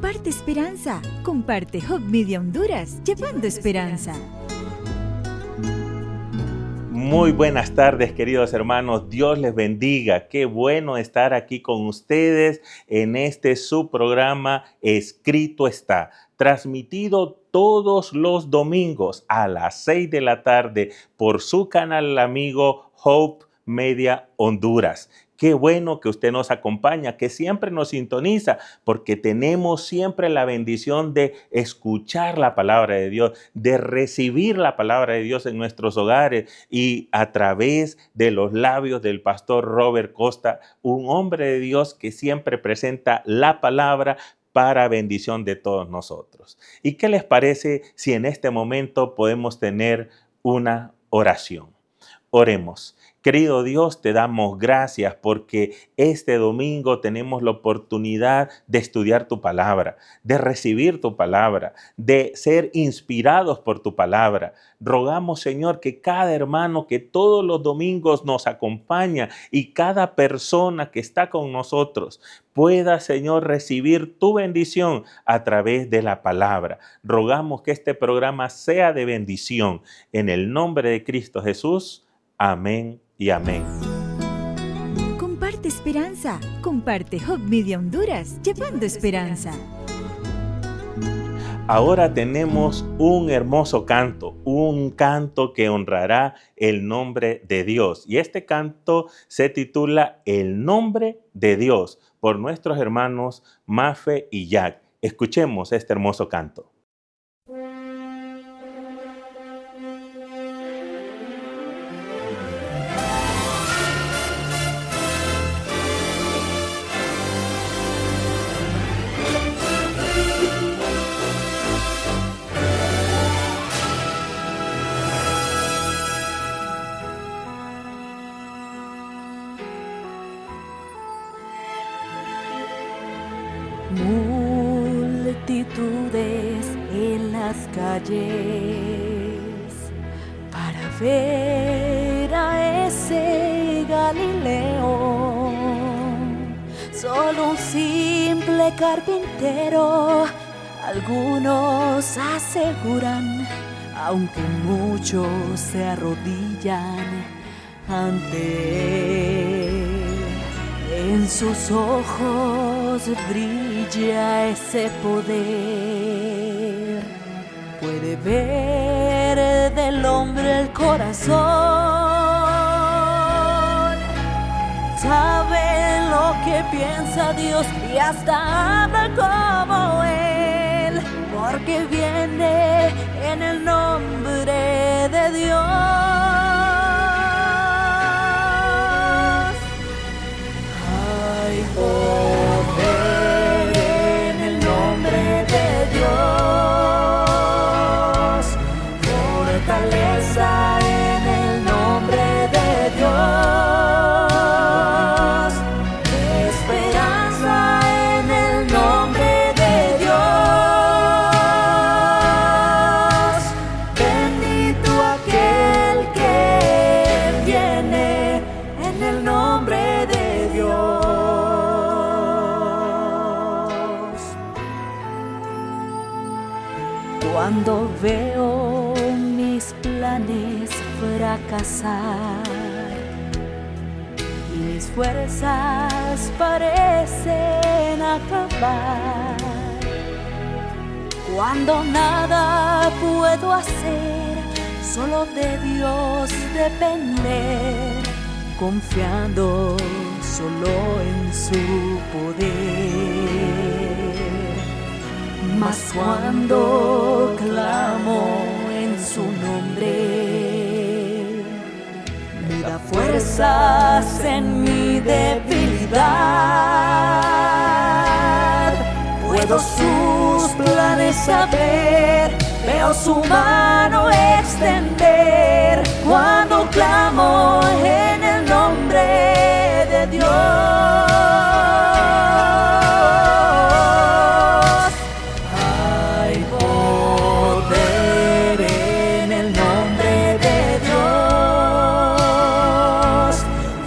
Comparte esperanza. Comparte Hope Media Honduras, llevando esperanza. Muy buenas tardes, queridos hermanos. Dios les bendiga. Qué bueno estar aquí con ustedes en este su programa Escrito está, transmitido todos los domingos a las 6 de la tarde por su canal amigo Hope Media Honduras. Qué bueno que usted nos acompaña, que siempre nos sintoniza, porque tenemos siempre la bendición de escuchar la palabra de Dios, de recibir la palabra de Dios en nuestros hogares y a través de los labios del pastor Robert Costa, un hombre de Dios que siempre presenta la palabra para bendición de todos nosotros. ¿Y qué les parece si en este momento podemos tener una oración? Oremos. Querido Dios, te damos gracias porque este domingo tenemos la oportunidad de estudiar tu palabra, de recibir tu palabra, de ser inspirados por tu palabra. Rogamos, Señor, que cada hermano que todos los domingos nos acompaña y cada persona que está con nosotros pueda, Señor, recibir tu bendición a través de la palabra. Rogamos que este programa sea de bendición. En el nombre de Cristo Jesús. Amén y amén. Comparte esperanza. Comparte Hope Media Honduras, llevando esperanza. Ahora tenemos un hermoso canto, un canto que honrará el nombre de Dios. Y este canto se titula El nombre de Dios, por nuestros hermanos Mafe y Jack. Escuchemos este hermoso canto. Multitudes en las calles para ver a ese Galileo, solo un simple carpintero, algunos aseguran, aunque muchos se arrodillan ante él. En sus ojos brilla ese poder, puede ver del hombre el corazón, sabe lo que piensa Dios y hasta habla como Él, porque viene en el nombre de Dios. Poder en el nombre de Dios, fortaleza en el nombre de Dios, esperanza en el nombre de Dios, bendito aquel que viene en el nombre de Dios. Cuando veo mis planes fracasar y mis fuerzas parecen acabar, cuando nada puedo hacer, solo de Dios depender, confiando solo en su poder. Mas cuando clamo en su nombre, me da fuerzas en mi debilidad. Puedo sus planes saber, veo su mano extender. Cuando clamo en el nombre de Dios.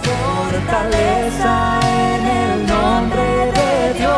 Fortaleza en el nombre de Dios.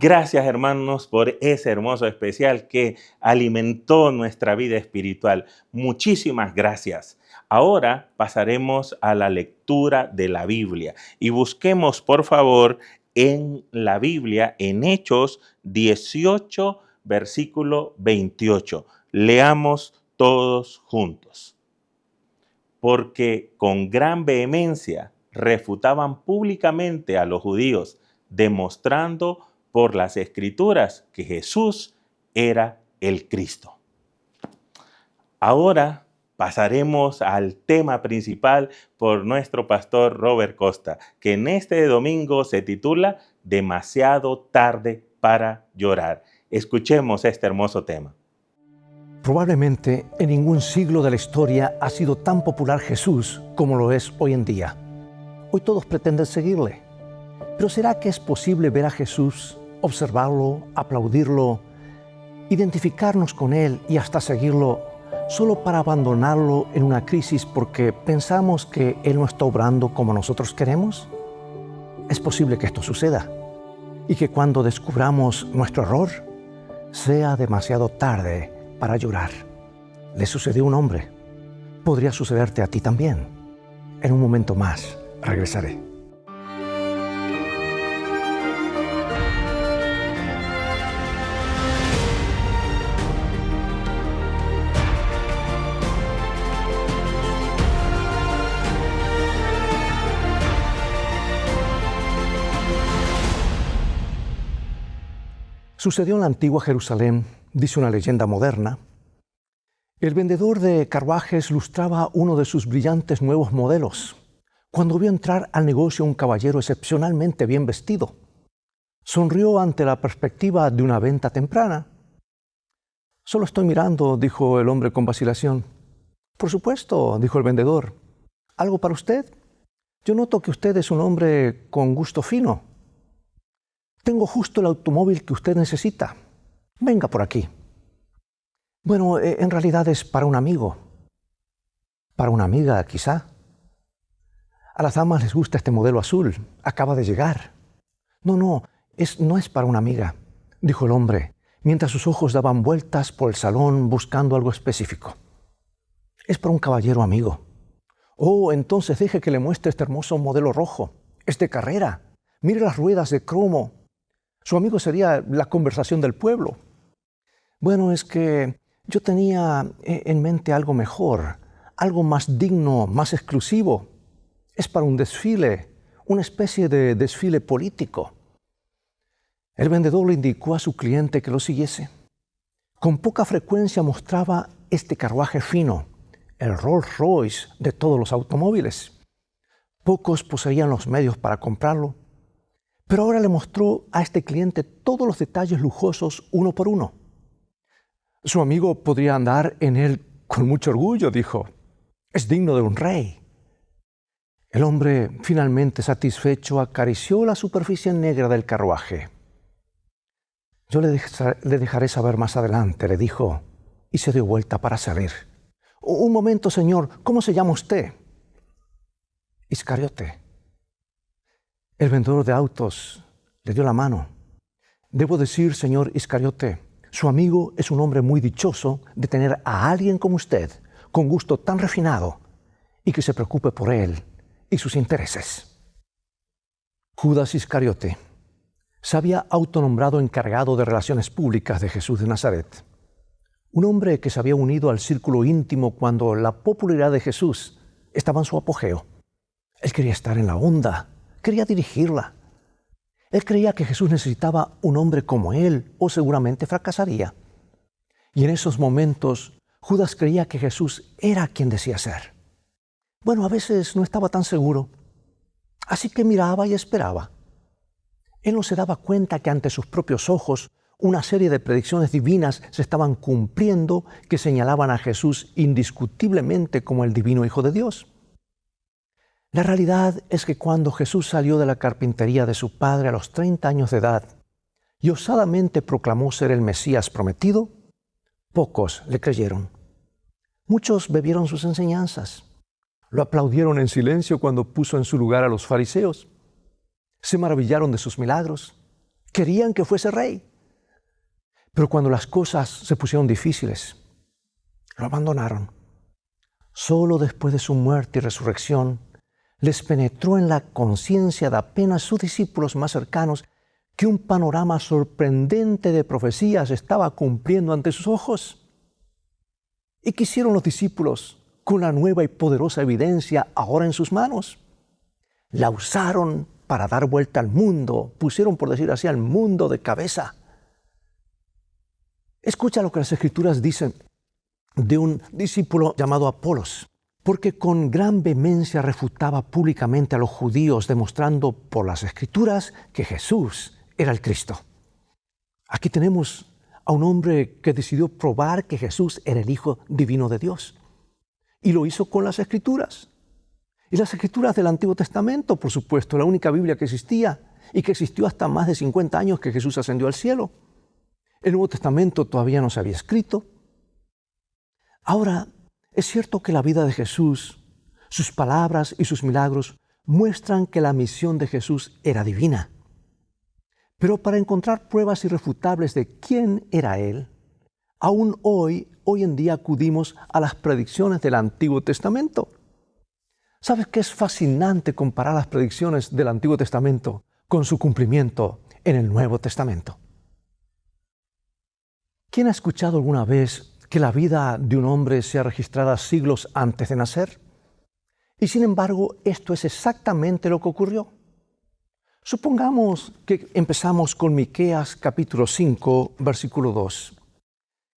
Gracias, hermanos, por ese hermoso especial que alimentó nuestra vida espiritual. Muchísimas gracias. Ahora pasaremos a la lectura de la Biblia y busquemos, por favor, en la Biblia, en Hechos 18, versículo 28. Leamos todos juntos. Porque con gran vehemencia refutaban públicamente a los judíos, demostrando por las Escrituras que Jesús era el Cristo. Ahora pasaremos al tema principal por nuestro pastor Robert Costa, que en este domingo se titula Demasiado tarde para llorar. Escuchemos este hermoso tema. Probablemente en ningún siglo de la historia ha sido tan popular Jesús como lo es hoy en día. Hoy todos pretenden seguirle. Pero ¿será que es posible ver a Jesús, observarlo, aplaudirlo, identificarnos con Él y hasta seguirlo solo para abandonarlo en una crisis porque pensamos que Él no está obrando como nosotros queremos? Es posible que esto suceda y que cuando descubramos nuestro error sea demasiado tarde para llorar. Le sucedió a un hombre. Podría sucederte a ti también. En un momento más regresaré. Sucedió en la antigua Jerusalén, dice una leyenda moderna. El vendedor de carruajes lustraba uno de sus brillantes nuevos modelos cuando vio entrar al negocio un caballero excepcionalmente bien vestido. Sonrió ante la perspectiva de una venta temprana. «Solo estoy mirando», dijo el hombre con vacilación. «Por supuesto», dijo el vendedor. «¿Algo para usted? Yo noto que usted es un hombre con gusto fino. Tengo justo el automóvil que usted necesita. Venga por aquí». «Bueno, en realidad es para un amigo». «¿Para una amiga, quizá?» «A las damas les gusta este modelo azul. Acaba de llegar». No es para una amiga», dijo el hombre, mientras sus ojos daban vueltas por el salón buscando algo específico. «Es para un caballero amigo». «Oh, entonces deje que le muestre este hermoso modelo rojo. Es de carrera. Mire las ruedas de cromo. Su amigo sería la conversación del pueblo». «Bueno, es que yo tenía en mente algo mejor, algo más digno, más exclusivo. Es para un desfile, una especie de desfile político». El vendedor le indicó a su cliente que lo siguiese. Con poca frecuencia mostraba este carruaje fino, el Rolls Royce de todos los automóviles. Pocos poseían los medios para comprarlo, pero ahora le mostró a este cliente todos los detalles lujosos uno por uno. Su amigo podría andar en él con mucho orgullo, dijo. «Es digno de un rey». El hombre, finalmente satisfecho, acarició la superficie negra del carruaje. «Yo le dejaré saber más adelante», le dijo, y se dio vuelta para salir. «Un momento, señor, ¿cómo se llama usted?» «Iscariote». El vendedor de autos le dio la mano. «Debo decir, señor Iscariote, su amigo es un hombre muy dichoso de tener a alguien como usted, con gusto tan refinado, y que se preocupe por él y sus intereses». Judas Iscariote se había autonombrado encargado de relaciones públicas de Jesús de Nazaret. Un hombre que se había unido al círculo íntimo cuando la popularidad de Jesús estaba en su apogeo. Él quería estar en la onda, quería dirigirla. Él creía que Jesús necesitaba un hombre como él o seguramente fracasaría. Y en esos momentos Judas creía que Jesús era quien decía ser. Bueno, a veces no estaba tan seguro, así que miraba y esperaba. Él no se daba cuenta que ante sus propios ojos una serie de predicciones divinas se estaban cumpliendo que señalaban a Jesús indiscutiblemente como el divino Hijo de Dios. La realidad es que cuando Jesús salió de la carpintería de su padre a los 30 años de edad y osadamente proclamó ser el Mesías prometido, pocos le creyeron. Muchos bebieron sus enseñanzas. Lo aplaudieron en silencio cuando puso en su lugar a los fariseos. Se maravillaron de sus milagros. querían que fuese rey. Pero cuando las cosas se pusieron difíciles, lo abandonaron. Solo después de su muerte y resurrección, les penetró en la conciencia de apenas sus discípulos más cercanos que un panorama sorprendente de profecías estaba cumpliendo ante sus ojos. ¿Y qué hicieron los discípulos con la nueva y poderosa evidencia ahora en sus manos? La usaron para dar vuelta al mundo, pusieron, por decir así, al mundo de cabeza. Escucha lo que las Escrituras dicen de un discípulo llamado Apolos, porque con gran vehemencia refutaba públicamente a los judíos, demostrando por las Escrituras que Jesús era el Cristo. Aquí tenemos a un hombre que decidió probar que Jesús era el Hijo Divino de Dios. Y lo hizo con las Escrituras. Y las Escrituras del Antiguo Testamento, por supuesto, la única Biblia que existía y que existió hasta más de 50 años que Jesús ascendió al cielo. El Nuevo Testamento todavía no se había escrito. Ahora, es cierto que la vida de Jesús, sus palabras y sus milagros muestran que la misión de Jesús era divina. Pero para encontrar pruebas irrefutables de quién era Él, aún hoy en día acudimos a las predicciones del Antiguo Testamento. ¿Sabes qué es fascinante comparar las predicciones del Antiguo Testamento con su cumplimiento en el Nuevo Testamento? ¿Quién ha escuchado alguna vez que la vida de un hombre sea registrada siglos antes de nacer? Y sin embargo, esto es exactamente lo que ocurrió. Supongamos que empezamos con Miqueas capítulo 5, versículo 2,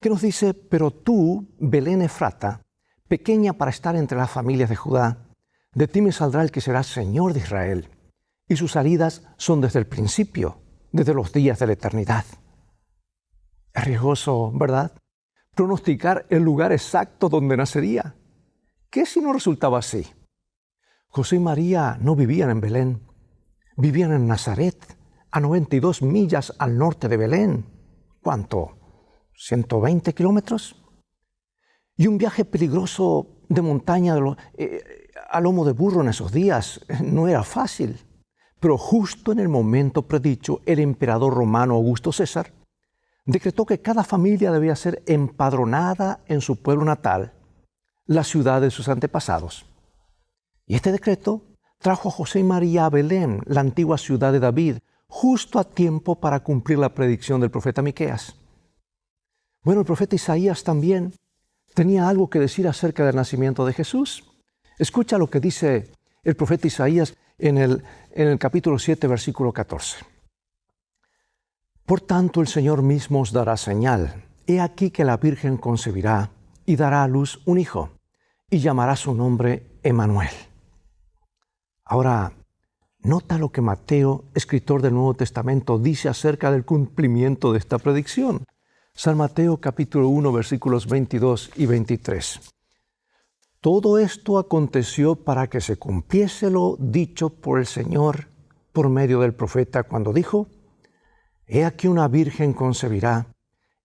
que nos dice: «Pero tú, Belén Efrata, pequeña para estar entre las familias de Judá, de ti me saldrá el que será Señor de Israel, y sus salidas son desde el principio, desde los días de la eternidad». Es riesgoso, ¿verdad?, pronosticar el lugar exacto donde nacería. ¿Qué si no resultaba así? José y María no vivían en Belén, vivían en Nazaret, a 92 millas al norte de Belén. ¿Cuánto? ¿120 kilómetros? Y un viaje peligroso de montaña a lomo de burro en esos días no era fácil. Pero justo en el momento predicho, el emperador romano Augusto César decretó que cada familia debía ser empadronada en su pueblo natal, la ciudad de sus antepasados. Y este decreto trajo a José y María a Belén, la antigua ciudad de David, justo a tiempo para cumplir la predicción del profeta Miqueas. Bueno, el profeta Isaías también tenía algo que decir acerca del nacimiento de Jesús. Escucha lo que dice el profeta Isaías en el capítulo 7, versículo 14. «Por tanto, el Señor mismo os dará señal. He aquí que la Virgen concebirá y dará a luz un hijo, y llamará su nombre Emmanuel». Ahora, nota lo que Mateo, escritor del Nuevo Testamento, dice acerca del cumplimiento de esta predicción. San Mateo capítulo 1, versículos 22 y 23. «Todo esto aconteció para que se cumpliese lo dicho por el Señor por medio del profeta cuando dijo: He aquí una virgen concebirá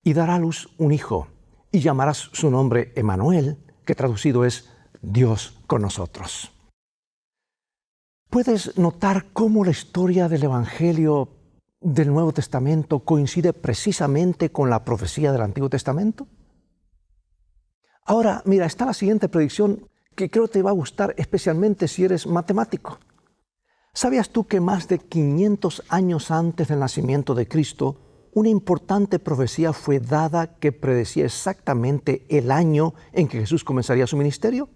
y dará a luz un hijo, y llamarás su nombre Emmanuel, que traducido es Dios con nosotros». ¿Puedes notar cómo la historia del Evangelio del Nuevo Testamento coincide precisamente con la profecía del Antiguo Testamento? Ahora, mira, está la siguiente predicción que creo te va a gustar, especialmente si eres matemático. ¿Sabías tú que más de 500 años antes del nacimiento de Cristo, una importante profecía fue dada que predecía exactamente el año en que Jesús comenzaría su ministerio?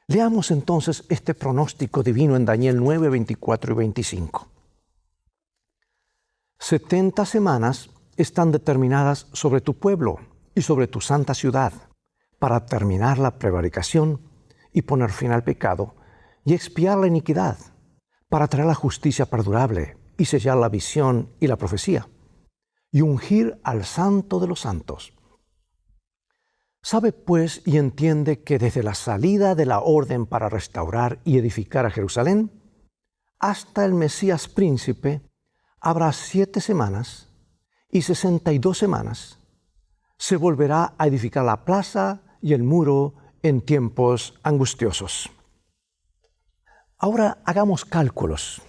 Leamos entonces este pronóstico divino en Daniel 9, 24 y 25. 70 semanas están determinadas sobre tu pueblo y sobre tu santa ciudad, para terminar la prevaricación y poner fin al pecado y expiar la iniquidad, para traer la justicia perdurable y sellar la visión y la profecía, y ungir al Santo de los santos. Sabe pues y entiende que desde la salida de la orden para restaurar y edificar a Jerusalén hasta el Mesías príncipe habrá 7 semanas y 62 semanas. Se volverá a edificar la plaza y el muro en tiempos angustiosos. Ahora hagamos cálculos.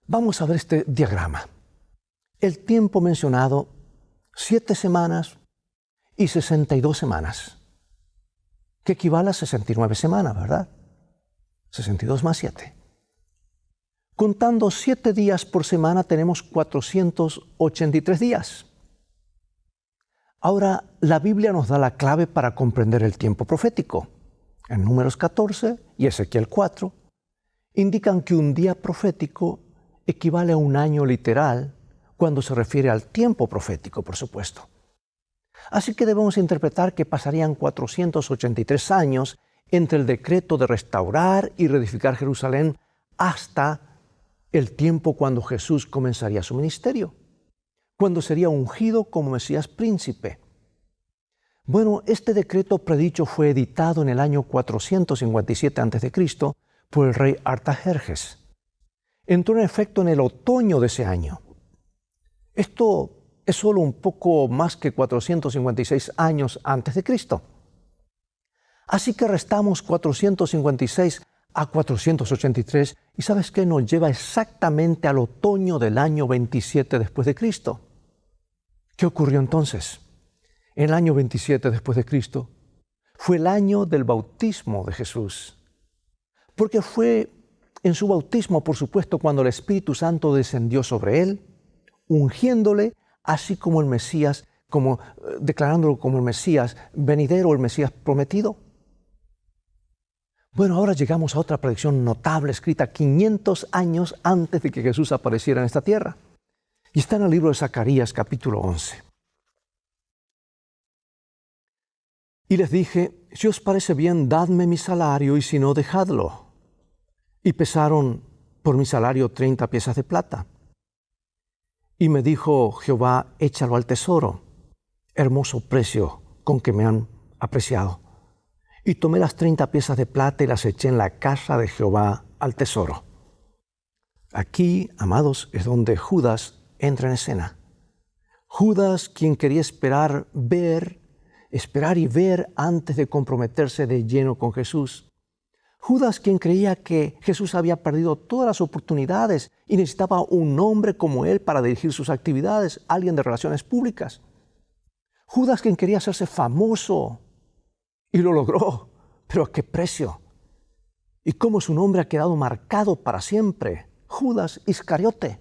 Vamos a ver este diagrama. el tiempo mencionado 7 semanas y 62 semanas, que equivale a 69 semanas, ¿verdad? 62 más 7. Contando 7 días por semana tenemos 483 días. Ahora, la Biblia nos da la clave para comprender el tiempo profético. En Números 14 y Ezequiel 4 indican que un día profético equivale a un año literal cuando se refiere al tiempo profético, por supuesto. Así que debemos interpretar que pasarían 483 años entre el decreto de restaurar y reedificar Jerusalén hasta el tiempo cuando Jesús comenzaría su ministerio, cuando sería ungido como Mesías príncipe. Bueno, este decreto predicho fue editado en el año 457 a.C. por el rey Artajerjes. Entró en efecto en el otoño de ese año. Esto es solo un poco más que 456 años antes de Cristo. Así que restamos 456 a 483 y ¿sabes qué? Nos lleva exactamente al otoño del año 27 después de Cristo. ¿Qué ocurrió entonces? En el año 27 después de Cristo fue el año del bautismo de Jesús. Porque fue en su bautismo, por supuesto, cuando el Espíritu Santo descendió sobre él, ungiéndole, así como el Mesías, declarándolo como el Mesías venidero, el Mesías prometido. Bueno, ahora llegamos a otra predicción notable escrita 500 años antes de que Jesús apareciera en esta tierra. Y está en el libro de Zacarías, capítulo 11. Y les dije, si os parece bien, dadme mi salario, y si no, dejadlo. Y pesaron por mi salario 30 piezas de plata. Y me dijo Jehová, échalo al tesoro, hermoso precio con que me han apreciado. Y tomé las 30 piezas de plata y las eché en la casa de Jehová al tesoro. Aquí, amados, es donde Judas entra en escena. Judas, quien quería esperar y ver antes de comprometerse de lleno con Jesús. Judas, quien creía que Jesús había perdido todas las oportunidades y necesitaba un hombre como él para dirigir sus actividades, alguien de relaciones públicas. Judas, quien quería hacerse famoso y lo logró, pero ¿a qué precio? ¿Y cómo su nombre ha quedado marcado para siempre? Judas Iscariote,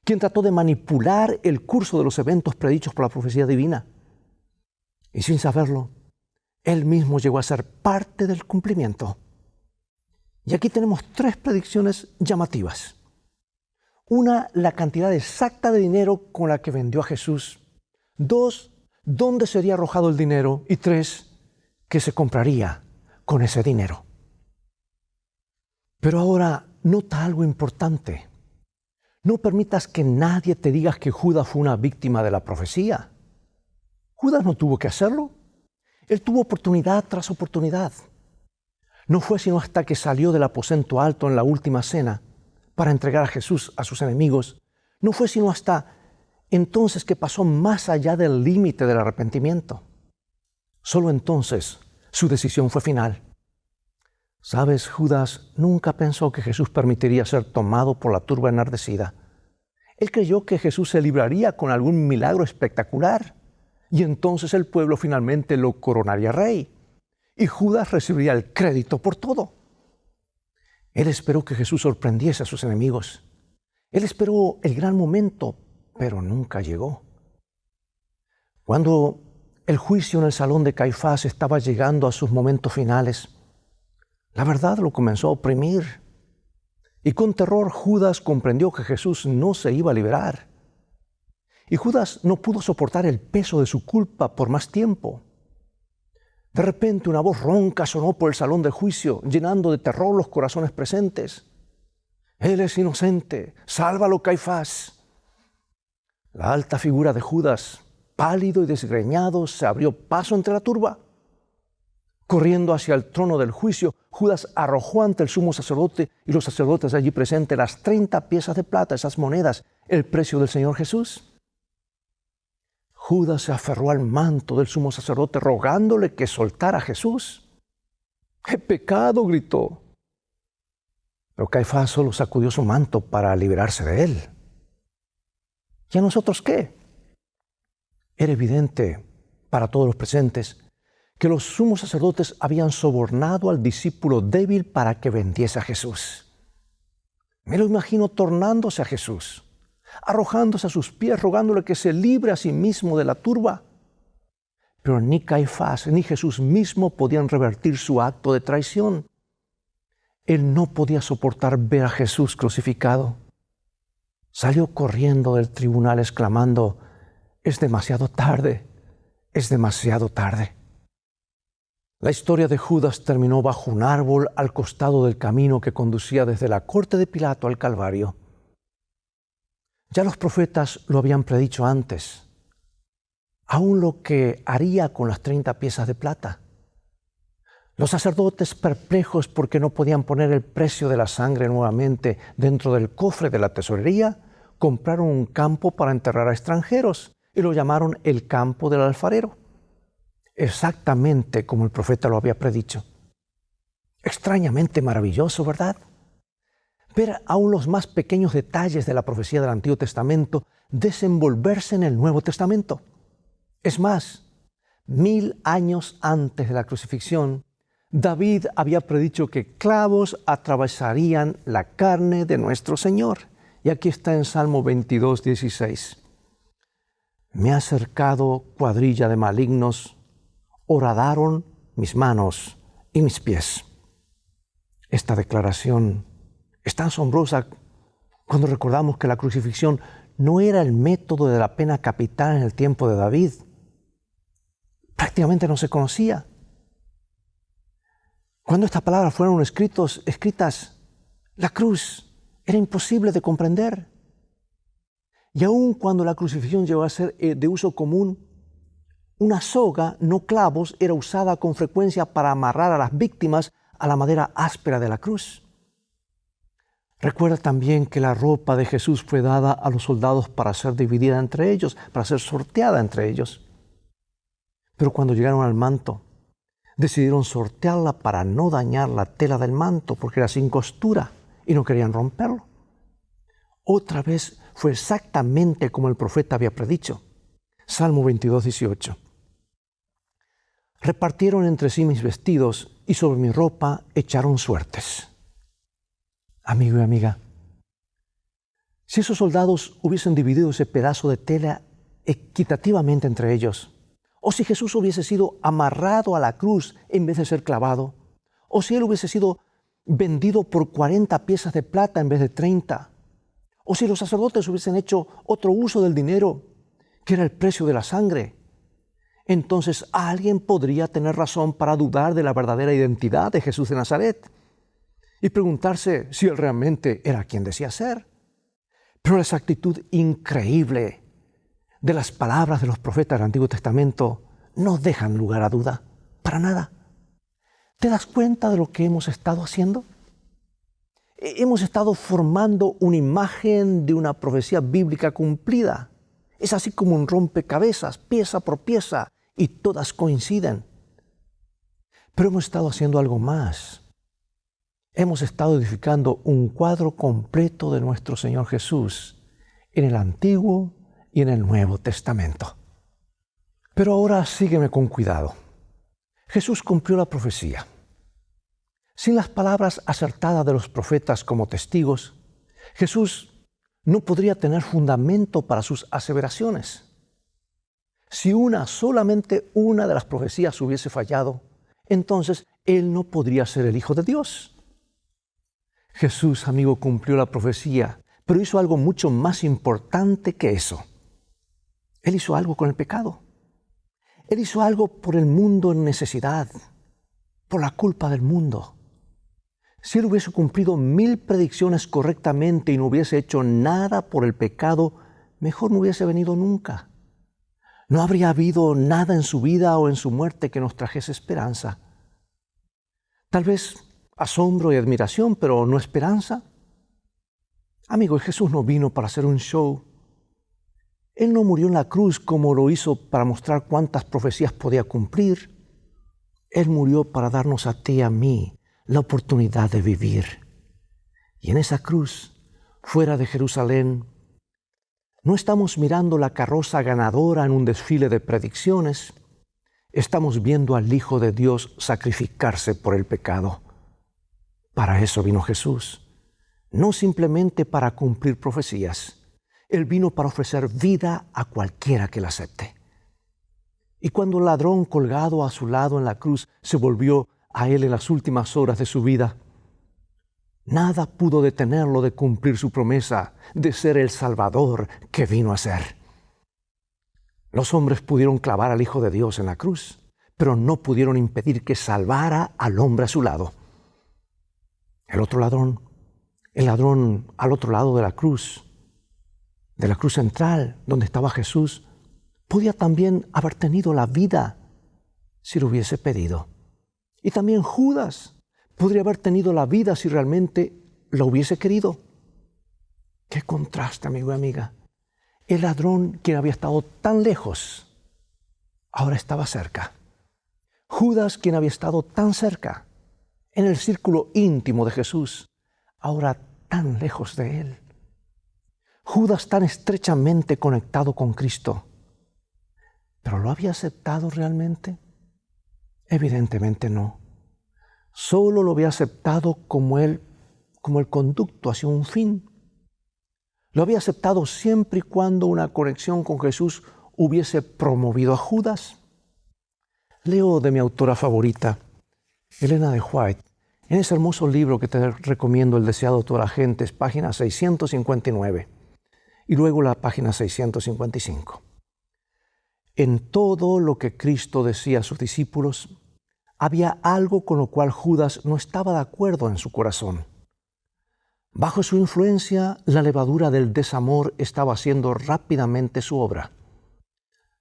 quien trató de manipular el curso de los eventos predichos por la profecía divina. Y sin saberlo, él mismo llegó a ser parte del cumplimiento. Y aquí tenemos 3 predicciones llamativas. Una, la cantidad exacta de dinero con la que vendió a Jesús. 2, dónde sería arrojado el dinero. Y 3, qué se compraría con ese dinero. Pero ahora, nota algo importante. No permitas que nadie te diga que Judas fue una víctima de la profecía. Judas no tuvo que hacerlo. Él tuvo oportunidad tras oportunidad. No fue sino hasta que salió del aposento alto en la última cena para entregar a Jesús a sus enemigos. No fue sino hasta entonces que pasó más allá del límite del arrepentimiento. Solo entonces su decisión fue final. ¿Sabes? Judas nunca pensó que Jesús permitiría ser tomado por la turba enardecida. Él creyó que Jesús se libraría con algún milagro espectacular y entonces el pueblo finalmente lo coronaría rey. Y Judas recibiría el crédito por todo. Él esperó que Jesús sorprendiese a sus enemigos. Él esperó el gran momento, pero nunca llegó. Cuando el juicio en el salón de Caifás estaba llegando a sus momentos finales, la verdad lo comenzó a oprimir. Y con terror Judas comprendió que Jesús no se iba a liberar. Y Judas no pudo soportar el peso de su culpa por más tiempo. De repente una voz ronca sonó por el salón de juicio, llenando de terror los corazones presentes. Él es inocente, sálvalo, Caifás. La alta figura de Judas, pálido y desgreñado, se abrió paso entre la turba. Corriendo hacia el trono del juicio, Judas arrojó ante el sumo sacerdote y los sacerdotes allí presentes las 30 piezas de plata, esas monedas, el precio del Señor Jesús. Judas se aferró al manto del sumo sacerdote rogándole que soltara a Jesús. ¡Qué pecado!, gritó. Pero Caifás solo sacudió su manto para liberarse de él. ¿Y a nosotros qué? Era evidente para todos los presentes que los sumos sacerdotes habían sobornado al discípulo débil para que vendiese a Jesús. Me lo imagino tornándose a Jesús, arrojándose a sus pies, rogándole que se libre a sí mismo de la turba. Pero ni Caifás ni Jesús mismo podían revertir su acto de traición. Él no podía soportar ver a Jesús crucificado. Salió corriendo del tribunal exclamando: «Es demasiado tarde, es demasiado tarde». La historia de Judas terminó bajo un árbol al costado del camino que conducía desde la corte de Pilato al Calvario. Ya los profetas lo habían predicho antes, aún lo que haría con las 30 piezas de plata. Los sacerdotes, perplejos porque no podían poner el precio de la sangre nuevamente dentro del cofre de la tesorería, compraron un campo para enterrar a extranjeros y lo llamaron el campo del alfarero, exactamente como el profeta lo había predicho. Extrañamente maravilloso, ¿verdad? Ver aún los más pequeños detalles de la profecía del Antiguo Testamento desenvolverse en el Nuevo Testamento. Es más, 1000 años antes de la crucifixión, David había predicho que clavos atravesarían la carne de nuestro Señor. Y aquí está en Salmo 22, 16. Me ha cercado cuadrilla de malignos, horadaron mis manos y mis pies. Esta declaración es tan asombrosa cuando recordamos que la crucifixión no era el método de la pena capital en el tiempo de David. Prácticamente no se conocía. Cuando estas palabras fueron escritas, la cruz era imposible de comprender. Y aun cuando la crucifixión llegó a ser de uso común, una soga, no clavos, era usada con frecuencia para amarrar a las víctimas a la madera áspera de la cruz. Recuerda también que la ropa de Jesús fue dada a los soldados para ser dividida entre ellos, para ser sorteada entre ellos. Pero cuando llegaron al manto, decidieron sortearla para no dañar la tela del manto, porque era sin costura y no querían romperlo. Otra vez fue exactamente como el profeta había predicho. Salmo 22, 18. Repartieron entre sí mis vestidos y sobre mi ropa echaron suertes. Amigo y amiga, si esos soldados hubiesen dividido ese pedazo de tela equitativamente entre ellos, o si Jesús hubiese sido amarrado a la cruz en vez de ser clavado, o si Él hubiese sido vendido por 40 piezas de plata en vez de 30, o si los sacerdotes hubiesen hecho otro uso del dinero, que era el precio de la sangre, entonces alguien podría tener razón para dudar de la verdadera identidad de Jesús de Nazaret y preguntarse si Él realmente era quien decía ser. Pero la exactitud increíble de las palabras de los profetas del Antiguo Testamento no dejan lugar a duda, para nada. ¿Te das cuenta de lo que hemos estado haciendo? Hemos estado formando una imagen de una profecía bíblica cumplida. Es así como un rompecabezas, pieza por pieza, y todas coinciden. Pero hemos estado haciendo algo más. Hemos estado edificando un cuadro completo de nuestro Señor Jesús en el Antiguo y en el Nuevo Testamento. Pero ahora sígueme con cuidado. Jesús cumplió la profecía. Sin las palabras acertadas de los profetas como testigos, Jesús no podría tener fundamento para sus aseveraciones. Si solamente una de las profecías hubiese fallado, entonces Él no podría ser el Hijo de Dios. Jesús, amigo, cumplió la profecía, pero hizo algo mucho más importante que eso. Él hizo algo con el pecado. Él hizo algo por el mundo en necesidad, por la culpa del mundo. Si Él hubiese cumplido 1000 predicciones correctamente y no hubiese hecho nada por el pecado, mejor no hubiese venido nunca. No habría habido nada en su vida o en su muerte que nos trajese esperanza. Tal vez asombro y admiración, pero no esperanza. Amigo, Jesús no vino para hacer un show. Él no murió en la cruz como lo hizo para mostrar cuántas profecías podía cumplir. Él murió para darnos a ti y a mí la oportunidad de vivir. Y en esa cruz, fuera de Jerusalén, No estamos mirando la carroza ganadora en un desfile de predicciones. Estamos viendo al Hijo de Dios sacrificarse por el pecado. Para eso vino Jesús, no simplemente para cumplir profecías. Él vino para ofrecer vida a cualquiera que la acepte. Y cuando el ladrón colgado a su lado en la cruz se volvió a él en las últimas horas de su vida, nada pudo detenerlo de cumplir su promesa de ser el Salvador que vino a ser. Los hombres pudieron clavar al Hijo de Dios en la cruz, pero no pudieron impedir que salvara al hombre a su lado. El ladrón al otro lado de la cruz central, donde estaba Jesús, podía también haber tenido la vida si lo hubiese pedido. Y también Judas podría haber tenido la vida si realmente lo hubiese querido. ¡Qué contraste, amigo y amiga! El ladrón, quien había estado tan lejos, ahora estaba cerca. Judas, quien había estado tan cerca, en el círculo íntimo de Jesús, ahora tan lejos de él. Judas tan estrechamente conectado con Cristo. ¿Pero lo había aceptado realmente? Evidentemente no. Solo lo había aceptado como el conducto hacia un fin. Lo había aceptado siempre y cuando una conexión con Jesús hubiese promovido a Judas. Leo de mi autora favorita, Elena de White, en ese hermoso libro que te recomiendo, El deseado de todas las gentes, página 659, y luego la página 655. En todo lo que Cristo decía a sus discípulos, había algo con lo cual Judas no estaba de acuerdo en su corazón. Bajo su influencia, la levadura del desamor estaba haciendo rápidamente su obra.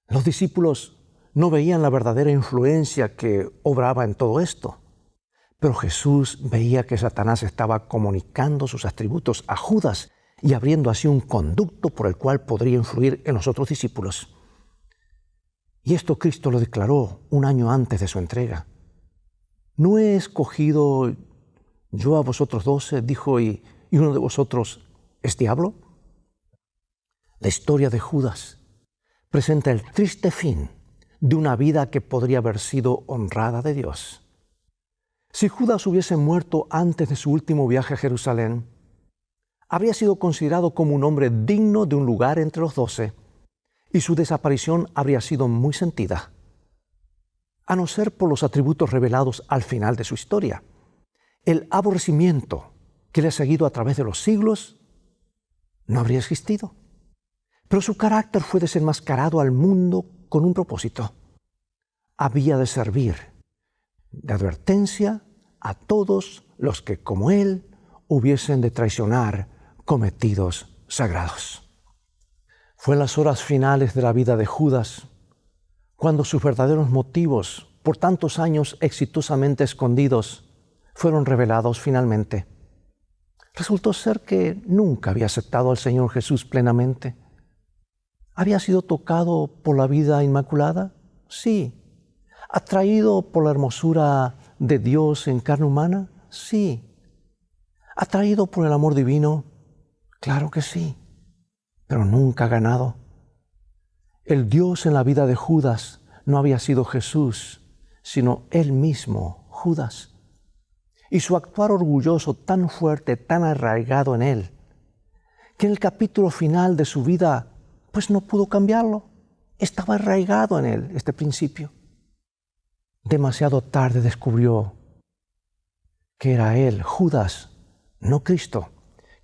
Los discípulos no veían la verdadera influencia que obraba en todo esto, pero Jesús veía que Satanás estaba comunicando sus atributos a Judas y abriendo así un conducto por el cual podría influir en los otros discípulos. Y esto Cristo lo declaró un año antes de su entrega. ¿No he escogido yo a vosotros 12, dijo, y uno de vosotros es diablo? La historia de Judas presenta el triste fin de una vida que podría haber sido honrada de Dios. Si Judas hubiese muerto antes de su último viaje a Jerusalén, habría sido considerado como un hombre digno de un lugar entre los 12, y su desaparición habría sido muy sentida, a no ser por los atributos revelados al final de su historia. El aborrecimiento que le ha seguido a través de los siglos no habría existido. Pero su carácter fue desenmascarado al mundo con un propósito. Había de servir de advertencia a todos los que, como él, hubiesen de traicionar cometidos sagrados. Fue en las horas finales de la vida de Judas cuando sus verdaderos motivos, por tantos años exitosamente escondidos, fueron revelados finalmente. Resultó ser que nunca había aceptado al Señor Jesús plenamente. ¿Había sido tocado por la vida inmaculada? Sí. ¿Atraído por la hermosura de Dios en carne humana? Sí. ¿Atraído por el amor divino? Claro que sí, pero nunca ganado. El Dios en la vida de Judas no había sido Jesús, sino él mismo, Judas. Y su actuar orgulloso tan fuerte, tan arraigado en él, que en el capítulo final de su vida, pues no pudo cambiarlo. Estaba arraigado en él este principio. Demasiado tarde descubrió que era él, Judas, no Cristo,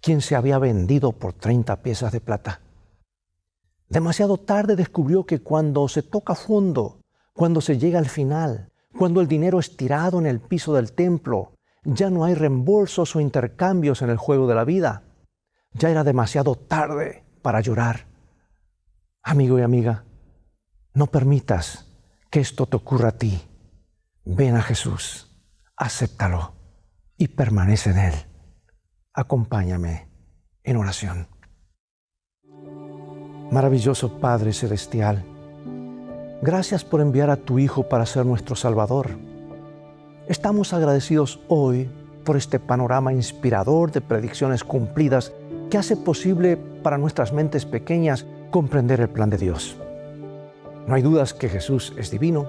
quien se había vendido por 30 piezas de plata. Demasiado tarde descubrió que cuando se toca fondo, cuando se llega al final, cuando el dinero es tirado en el piso del templo, ya no hay reembolsos o intercambios en el juego de la vida. Ya era demasiado tarde para llorar. Amigo y amiga, no permitas que esto te ocurra a ti. Ven a Jesús, acéptalo y permanece en Él. Acompáñame en oración. Maravilloso Padre Celestial, gracias por enviar a tu Hijo para ser nuestro Salvador. Estamos agradecidos hoy por este panorama inspirador de predicciones cumplidas que hace posible para nuestras mentes pequeñas comprender el plan de Dios. No hay dudas que Jesús es divino,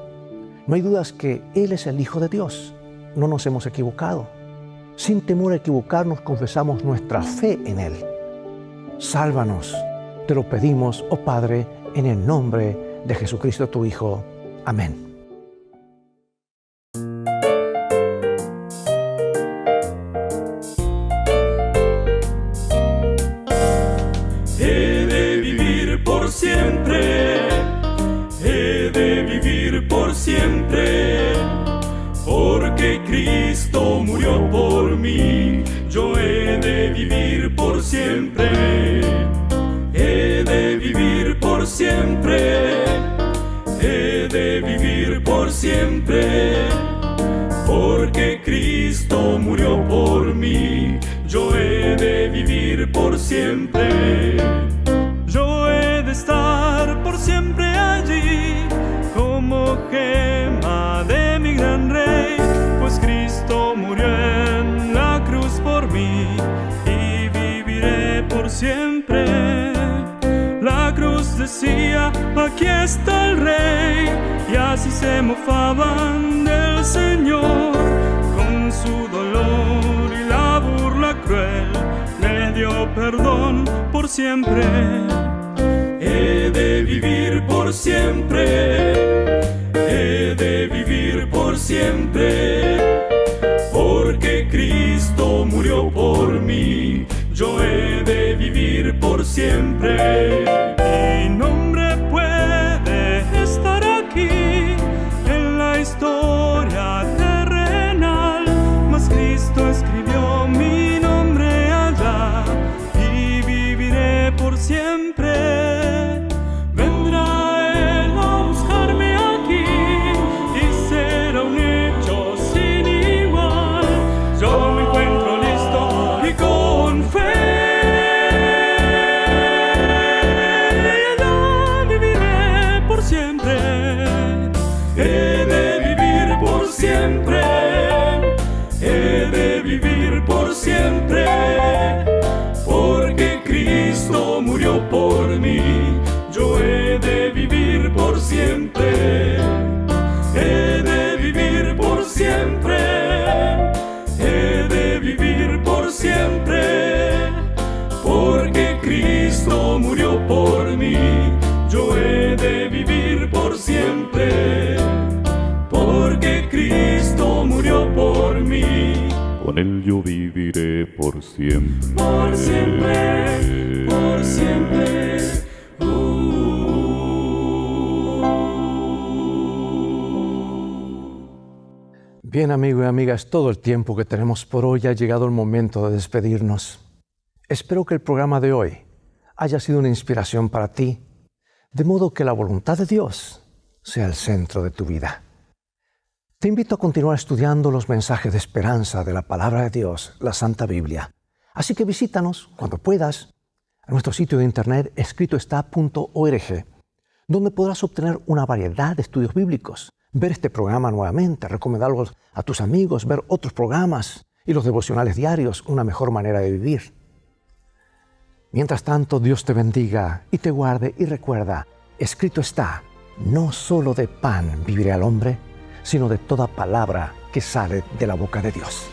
no hay dudas que Él es el Hijo de Dios. No nos hemos equivocado. Sin temor a equivocarnos, confesamos nuestra fe en Él. Sálvanos, te lo pedimos, oh Padre, en el nombre de Jesucristo tu Hijo. Amén. He de vivir por siempre, he de vivir por siempre, porque Cristo murió por mí, yo he de vivir por siempre, he de vivir por siempre, he de vivir por siempre, porque Cristo murió por mí, yo he de vivir por siempre. Yo he de estar por siempre allí, como gema de mi gran Rey, pues Cristo murió en la cruz por mí, y viviré por siempre. La cruz decía, aquí está el Rey, y así se mofaban del Señor, con su dolor y la burla cruel, me dio perdón por siempre. He de vivir por siempre, he de vivir por siempre, porque Cristo murió por mí, yo he de vivir por siempre. Mi nombre puede estar aquí en la historia terrenal, mas Cristo escribió mi nombre allá y viviré por siempre. Vendrá Él a buscarme aquí y será un hecho sin igual. Yo me encuentro listo y con fe ya viviré por siempre. He de vivir por siempre, he de vivir por siempre, porque Cristo murió por mí, yo he de vivir por siempre, he de vivir por siempre, he de vivir por siempre, porque Cristo murió por mí, yo he de vivir por siempre, porque Cristo murió por mí. Con Él yo viviré por siempre. Por siempre, por siempre. Bien, amigos y amigas, todo el tiempo que tenemos por hoy ha llegado el momento de despedirnos. Espero que el programa de hoy haya sido una inspiración para ti, de modo que la voluntad de Dios sea el centro de tu vida. Te invito a continuar estudiando los mensajes de esperanza de la Palabra de Dios, la Santa Biblia. Así que visítanos cuando puedas a nuestro sitio de internet escritoestá.org, donde podrás obtener una variedad de estudios bíblicos, ver este programa nuevamente, recomendarlos a tus amigos, ver otros programas y los devocionales diarios, una mejor manera de vivir. Mientras tanto, Dios te bendiga y te guarde, y recuerda, escrito está, no solo de pan vivirá el hombre, sino de toda palabra que sale de la boca de Dios.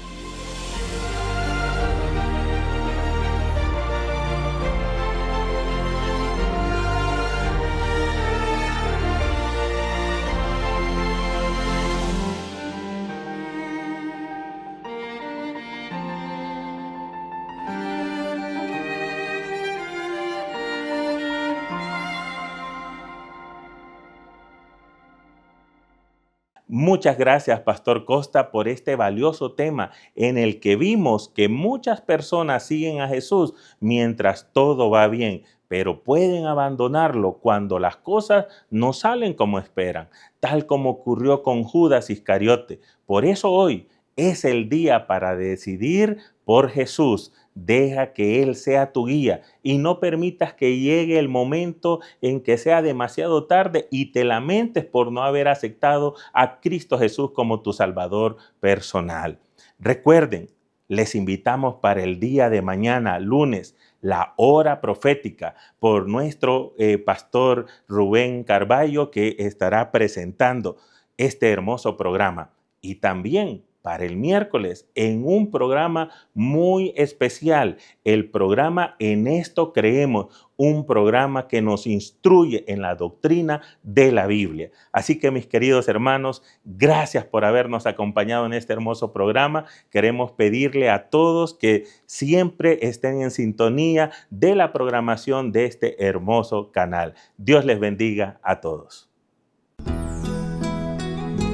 Muchas gracias, Pastor Costa, por este valioso tema en el que vimos que muchas personas siguen a Jesús mientras todo va bien, pero pueden abandonarlo cuando las cosas no salen como esperan, tal como ocurrió con Judas Iscariote. Por eso hoy es el día para decidir por Jesús. Deja que Él sea tu guía y no permitas que llegue el momento en que sea demasiado tarde y te lamentes por no haber aceptado a Cristo Jesús como tu Salvador personal. Recuerden, les invitamos para el día de mañana, lunes, la hora profética por nuestro pastor Rubén Carballo, que estará presentando este hermoso programa. Y también para el miércoles, en un programa muy especial, el programa En Esto Creemos, un programa que nos instruye en la doctrina de la Biblia. Así que, mis queridos hermanos, gracias por habernos acompañado en este hermoso programa. Queremos pedirle a todos que siempre estén en sintonía de la programación de este hermoso canal. Dios les bendiga a todos.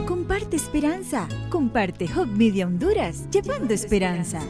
Comparte esperanza. Comparte Hub Media Honduras, llevando esperanza.